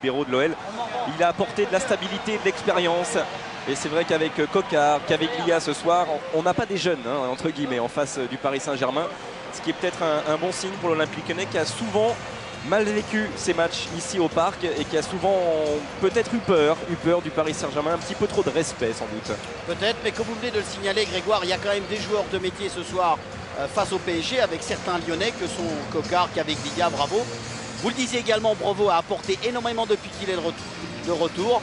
Libéraux de l'OL, il a apporté de la stabilité, de l'expérience. Et c'est vrai qu'avec Coquard, qu'avec Lia ce soir, on n'a pas des jeunes, hein, entre guillemets, en face du Paris Saint-Germain. Ce qui est peut-être un bon signe pour l'Olympique Lyonnais qui a souvent mal vécu ces matchs ici au Parc et qui a souvent peut-être eu peur du Paris Saint-Germain, un petit peu trop de respect sans doute. Peut-être, mais comme vous venez de le signaler, Grégoire, il y a quand même des joueurs de métier ce soir face au PSG avec certains Lyonnais que sont Coquard, qu'avec Lia, bravo. Vous le disiez également, Brovo a apporté énormément depuis qu'il est de retour.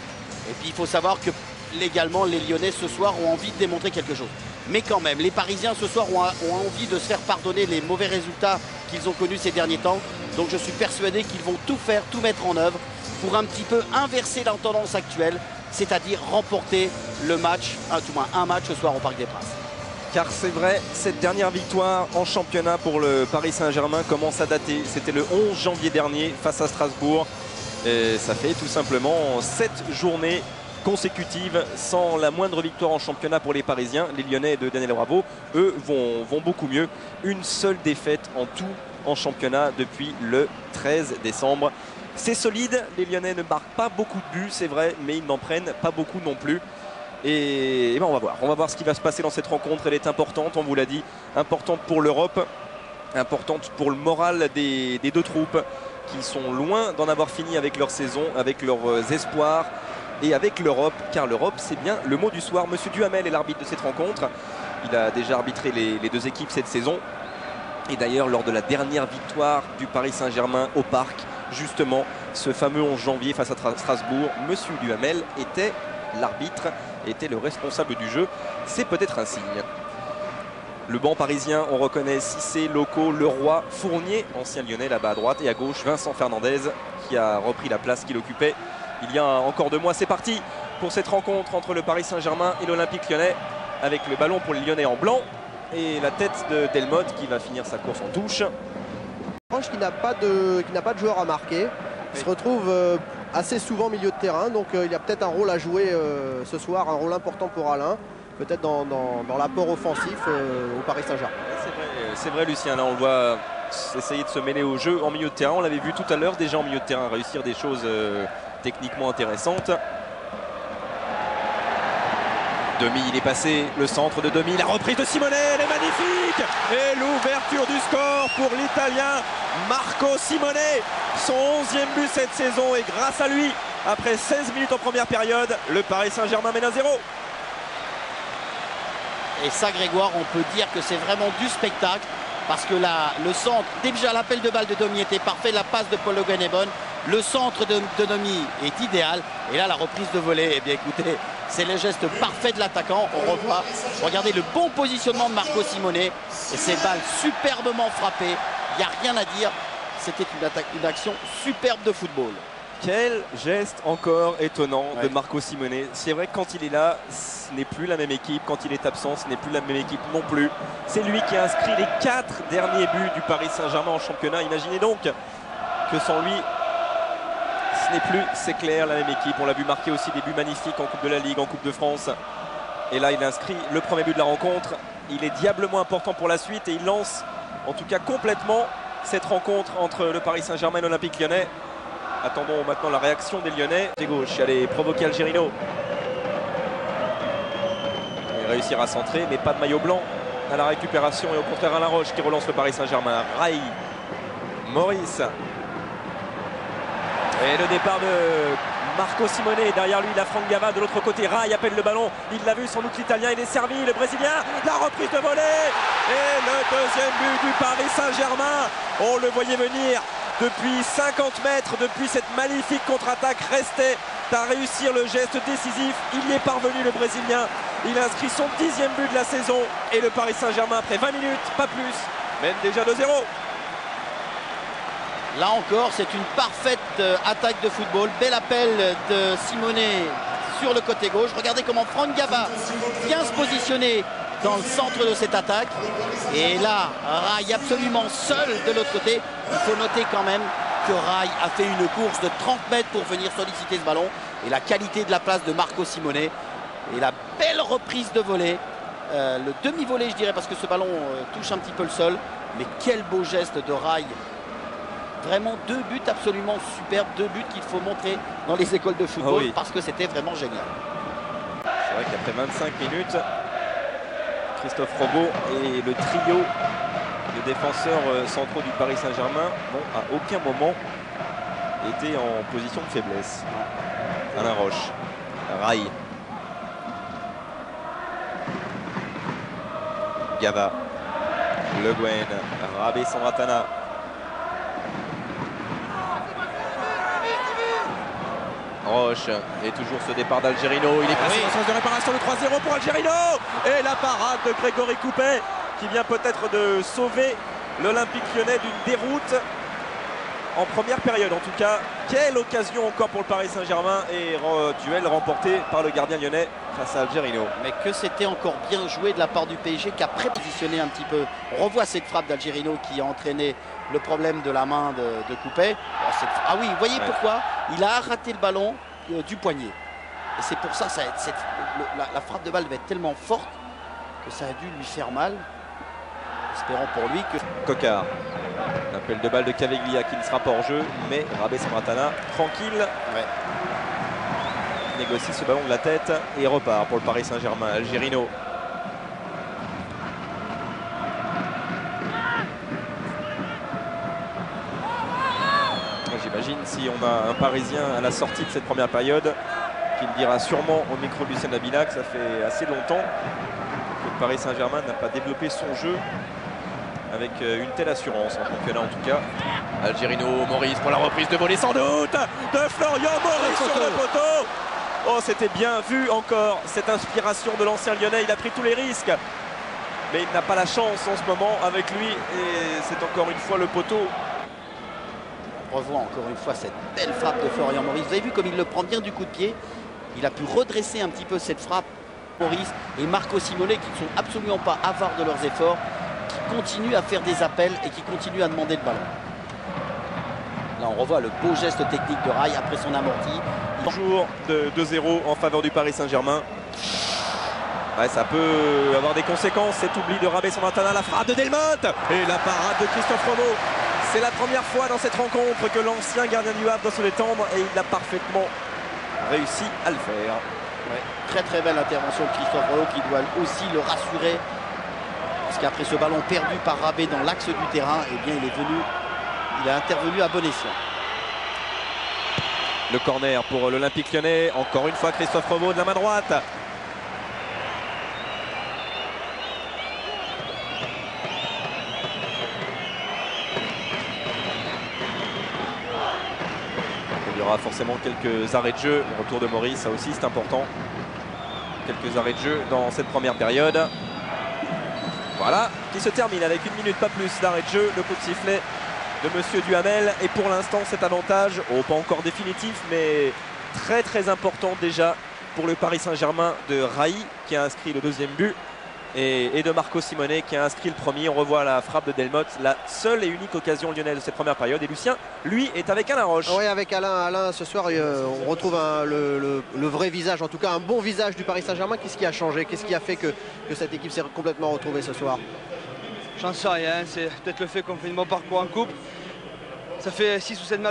Et puis il faut savoir que légalement les Lyonnais ce soir ont envie de démontrer quelque chose. Mais quand même, les Parisiens ce soir ont envie de se faire pardonner les mauvais résultats qu'ils ont connus ces derniers temps. Donc je suis persuadé qu'ils vont tout faire, tout mettre en œuvre pour un petit peu inverser la tendance actuelle, c'est-à-dire remporter le match, tout moins un match ce soir au Parc des Princes. Car c'est vrai, cette dernière victoire en championnat pour le Paris Saint-Germain commence à dater. C'était le 11 janvier dernier face à Strasbourg. Et ça fait tout simplement 7 journées consécutives sans la moindre victoire en championnat pour les Parisiens. Les Lyonnais de Daniel Bravo, eux, vont beaucoup mieux. Une seule défaite en tout en championnat depuis le 13 décembre. C'est solide, les Lyonnais ne marquent pas beaucoup de buts, c'est vrai, mais ils n'en prennent pas beaucoup non plus. Et ben on va voir ce qui va se passer dans cette rencontre. Elle est importante, on vous l'a dit, importante pour l'Europe, importante pour le moral des deux troupes qui sont loin d'en avoir fini avec leur saison, avec leurs espoirs et avec l'Europe, car l'Europe c'est bien le mot du soir. Monsieur Duhamel est l'arbitre de cette rencontre, il a déjà arbitré les deux équipes cette saison et d'ailleurs lors de la dernière victoire du Paris Saint-Germain au Parc, justement ce fameux 11 janvier face à Strasbourg, Monsieur Duhamel était l'arbitre, était le responsable du jeu. C'est peut-être un signe. Le banc parisien, on reconnaît Cissé, Loco, Leroy, Fournier, ancien lyonnais là-bas à droite, et à gauche Vincent Fernandez qui a repris la place qu'il occupait il y a encore 2 mois. C'est parti pour cette rencontre entre le Paris Saint-Germain et l'Olympique Lyonnais, avec le ballon pour les Lyonnais en blanc et la tête de Delmotte qui va finir sa course en touche. Qui n'a pas de joueur à marquer, il se retrouve assez souvent au milieu de terrain, donc il y a peut-être un rôle à jouer ce soir, un rôle important pour Alain, peut-être dans l'apport offensif au Paris Saint-Germain. C'est vrai Lucien, là on le voit essayer de se mêler au jeu en milieu de terrain. On l'avait vu tout à l'heure déjà en milieu de terrain réussir des choses techniquement intéressantes. Demi, il est passé, le centre de Demi, la reprise de Simone, elle est magnifique. Et l'ouverture du score pour l'Italien Marco Simone. Son 11e but cette saison, et grâce à lui, après 16 minutes en première période, le Paris Saint-Germain mène à 0. Et ça, Grégoire, on peut dire que c'est vraiment du spectacle. Parce que là, le centre, déjà l'appel de balle de Domi était parfait, la passe de Paul Le Guen est bonne, le centre de Domi est idéal, et là la reprise de volée, eh bien écoutez, c'est le geste parfait de l'attaquant. On revoit, regardez le bon positionnement de Marco Simone, et ces balles superbement frappées, il n'y a rien à dire, c'était une action superbe de football. Quel geste encore étonnant de Marco Simone. C'est vrai que quand il est là, ce n'est plus la même équipe. Quand il est absent, ce n'est plus la même équipe non plus. C'est lui qui a inscrit les 4 derniers buts du Paris Saint-Germain en championnat. Imaginez donc que sans lui, ce n'est plus, c'est clair, la même équipe. On l'a vu marquer aussi des buts magnifiques en Coupe de la Ligue, en Coupe de France. Et là, il inscrit le premier but de la rencontre. Il est diablement important pour la suite et il lance, en tout cas complètement, cette rencontre entre le Paris Saint-Germain et l'Olympique Lyonnais. Attendons maintenant la réaction des Lyonnais. Côté gauche, allez provoquer Algerino. Il réussira à centrer, mais pas de maillot blanc à la récupération. Et au contraire, Alain Roche qui relance le Paris Saint-Germain. Rai, Maurice. Et le départ de Marco Simone. Derrière lui, la Franck Gava de l'autre côté. Rai appelle le ballon. Il l'a vu, sans doute l'Italien. Il est servi, le Brésilien. La reprise de volée. Et le deuxième but du Paris Saint-Germain. On le voyait venir. Depuis 50 mètres, depuis cette magnifique contre-attaque, restait à réussir le geste décisif. Il y est parvenu, le Brésilien. Il a inscrit son 10e but de la saison. Et le Paris Saint-Germain, après 20 minutes, pas plus, mène déjà 2-0. Là encore, c'est une parfaite attaque de football. Bel appel de Simone sur le côté gauche. Regardez comment Franck Gava vient se positionner dans le centre de cette attaque. Et là, Rai absolument seul de l'autre côté. Il faut noter quand même que Rai a fait une course de 30 mètres pour venir solliciter ce ballon. Et la qualité de la place de Marco Simone. Et la belle reprise de volée. Le demi-volée, je dirais, parce que ce ballon touche un petit peu le sol. Mais quel beau geste de Rai Vraiment 2 buts absolument superbes, 2 buts qu'il faut montrer dans les écoles de football, oui, parce que c'était vraiment génial. C'est vrai qu'après 25 minutes, Christophe Robot et le trio de défenseurs centraux du Paris Saint-Germain n'ont à aucun moment été en position de faiblesse. Alain Roche, Rai, Gava, Le Guen, Rabé Sandratana. Roche et toujours ce départ d'Algerino. Il est passé en sens de réparation, le 3-0 pour Algerino. Et la parade de Grégory Coupet qui vient peut-être de sauver l'Olympique Lyonnais d'une déroute en première période. En tout cas, quelle occasion encore pour le Paris Saint-Germain et duel remporté par le gardien lyonnais face à Algerino. Mais que c'était encore bien joué de la part du PSG qui a prépositionné un petit peu. On revoit cette frappe d'Algerino qui a entraîné le problème de la main de Coupet. Ah oui, vous voyez pourquoi il a raté le ballon du poignet. Et c'est pour ça, la frappe de balle va être tellement forte que ça a dû lui faire mal. Espérons pour lui que... Cocard. L'appel de balle de Caveglia qui ne sera pas hors jeu, mais Rabé Sandratana, tranquille, négocie ce ballon de la tête et repart pour le Paris Saint-Germain. Algerino. J'imagine si on a un Parisien à la sortie de cette première période qui me dira sûrement au micro de Lucien Nabila que ça fait assez longtemps que le Paris Saint-Germain n'a pas développé son jeu avec une telle assurance en championnat en tout cas. Algerino, Maurice pour la reprise de volée sans doute de Florian Maurice sur le poteau. Oh, c'était bien vu encore cette inspiration de l'ancien Lyonnais. Il a pris tous les risques, mais il n'a pas la chance en ce moment avec lui et c'est encore une fois le poteau. On revoit encore une fois cette belle frappe de Florian Maurice. Vous avez vu comme il le prend bien du coup de pied. Il a pu redresser un petit peu cette frappe. Maurice et Marco Simone qui ne sont absolument pas avares de leurs efforts, qui continuent à faire des appels et qui continuent à demander le ballon. Là on revoit le beau geste technique de Rai après son amorti. Toujours de 2-0 en faveur du Paris Saint-Germain. Ouais, ça peut avoir des conséquences cet oubli de Rabé Sandratana, la frappe de Delmotte et la parade de Christophe Robot. C'est la première fois dans cette rencontre que l'ancien gardien du Havre doit se détendre et il a parfaitement réussi à le faire. Ouais, très très belle intervention de Christophe Robot qui doit aussi le rassurer. Parce qu'après ce ballon perdu par Rabé dans l'axe du terrain, eh bien il a intervenu à bon escient. Le corner pour l'Olympique Lyonnais. Encore une fois Christophe Robot de la main droite. Il y aura forcément quelques arrêts de jeu. Le retour de Maurice, ça aussi c'est important. Quelques arrêts de jeu dans cette première période. Voilà, qui se termine avec 1 minute pas plus d'arrêt de jeu. Le coup de sifflet de Monsieur Duhamel. Et pour l'instant cet avantage, pas encore définitif, mais très très important déjà pour le Paris Saint-Germain de Rai qui a inscrit le 2e but. Et de Marco Simone qui a inscrit le premier. On revoit la frappe de Delmotte, la seule et unique occasion lyonnaise de cette première période. Et Lucien, lui, est avec Alain Roche. Oui, avec Alain ce soir, on retrouve le vrai visage, en tout cas un bon visage du Paris Saint-Germain. Qu'est-ce qui a changé? Qu'est-ce qui a fait que cette équipe s'est complètement retrouvée ce soir? J'en sais rien, c'est peut-être le fait qu'on fait de bon parcours en coupe. Ça fait 6 ou 7 matchs.